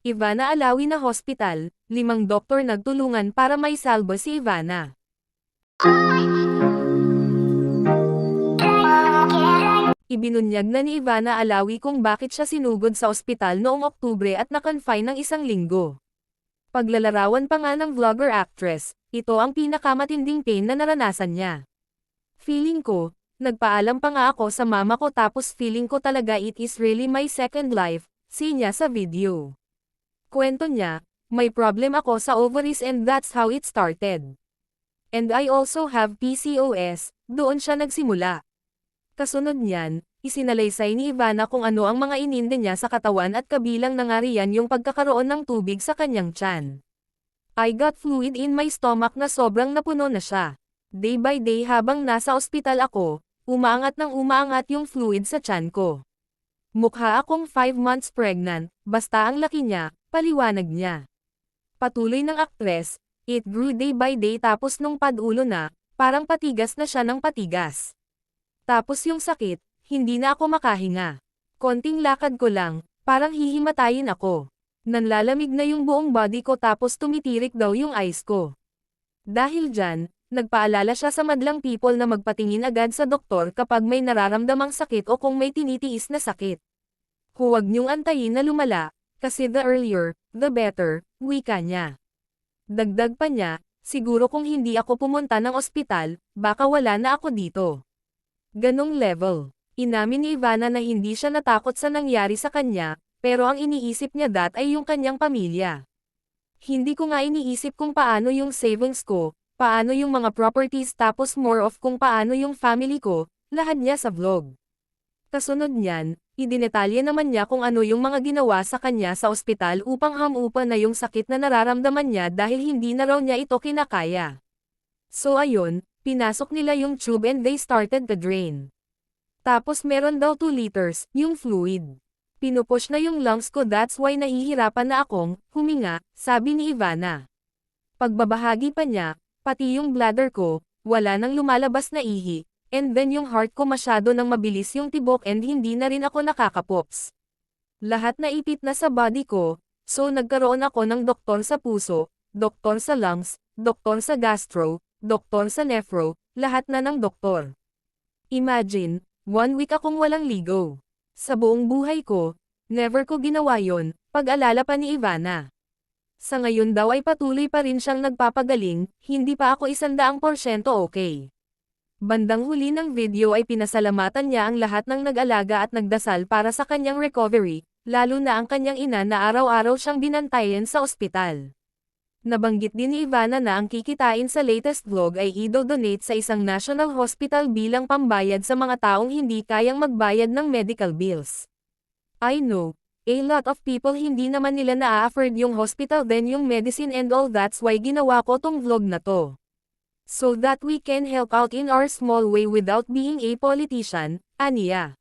Ivana Alawi na hospital, 5 doktor nagtulungan para maisalba si Ivana. Ibinunyag na ni Ivana Alawi kung bakit siya sinugod sa ospital noong Oktubre at na-confine ng 1 linggo. Paglalarawan pa nga ng vlogger-actress, ito ang pinakamatinding pain na naranasan niya. Feeling ko, nagpaalam pa nga ako sa mama ko tapos feeling ko talaga it is really my second life, say niya sa video. Kwento niya, may problem ako sa ovaries and that's how it started. And I also have PCOS, doon siya nagsimula. Kasunod niyan, isinalaysay ni Ivana kung ano ang mga ininde niya sa katawan at kabilang na nga riyan yung pagkakaroon ng tubig sa kanyang tiyan. I got fluid in my stomach na sobrang napuno na siya. Day by day habang nasa ospital ako, umaangat yung fluid sa tiyan ko. Mukha akong 5 months pregnant, basta ang laki niya, paliwanag niya. Patuloy ng aktres, it grew day by day tapos nung pad-ulo na, parang patigas na siya ng patigas. Tapos yung sakit, hindi na ako makahinga. Konting lakad ko lang, parang hihimatayin ako. Nanlalamig na yung buong body ko tapos tumitirik daw yung eyes ko. Dahil dyan, nagpaalala siya sa madlang people na magpatingin agad sa doktor kapag may nararamdamang sakit o kung may tinitiis na sakit. Huwag niyong antayin na lumala, kasi the earlier, the better, wika niya. Dagdag pa niya, siguro kung hindi ako pumunta ng ospital, baka wala na ako dito. Ganong level. Inamin ni Ivana na hindi siya natakot sa nangyari sa kanya, pero ang iniisip niya ay yung kanyang pamilya. Hindi ko nga iniisip kung paano yung savings ko, paano yung mga properties tapos more of kung paano yung family ko, lahat niya sa vlog. Kasunod niyan, idinetalye naman niya kung ano yung mga ginawa sa kanya sa ospital upang hamupa na yung sakit na nararamdaman niya dahil hindi na raw niya ito kinakaya. So ayun, pinasok nila yung tube and they started to drain. Tapos meron daw 2 liters, yung fluid. Pinupush na yung lungs ko that's why nahihirapan na akong huminga, sabi ni Ivana. Pagbabahagi pa niya, pati yung bladder ko, wala nang lumalabas na ihi, and then yung heart ko masyado nang mabilis yung tibok and hindi na rin ako nakakapops. Lahat na ipit na sa body ko, so nagkaroon ako ng doktor sa puso, doktor sa lungs, doktor sa gastro, doktor sa nephro, lahat na ng doktor. Imagine, 1 week akong walang ligo. Sa buong buhay ko, never ko ginawa yon, pag-alala pa ni Ivana. Sa ngayon daw ay patuloy pa rin siyang nagpapagaling, hindi pa ako 100% okay. Bandang huli ng video ay pinasalamatan niya ang lahat ng nag-alaga at nagdasal para sa kanyang recovery, lalo na ang kanyang ina na araw-araw siyang binantayan sa ospital. Nabanggit din ni Ivana na ang kikitain sa latest vlog ay i-donate sa isang national hospital bilang pambayad sa mga taong hindi kayang magbayad ng medical bills. I know, a lot of people hindi naman nila na-afford yung hospital then yung medicine and all that's why ginawa ko tong vlog na to. So that we can help out in our small way without being a politician, aniya.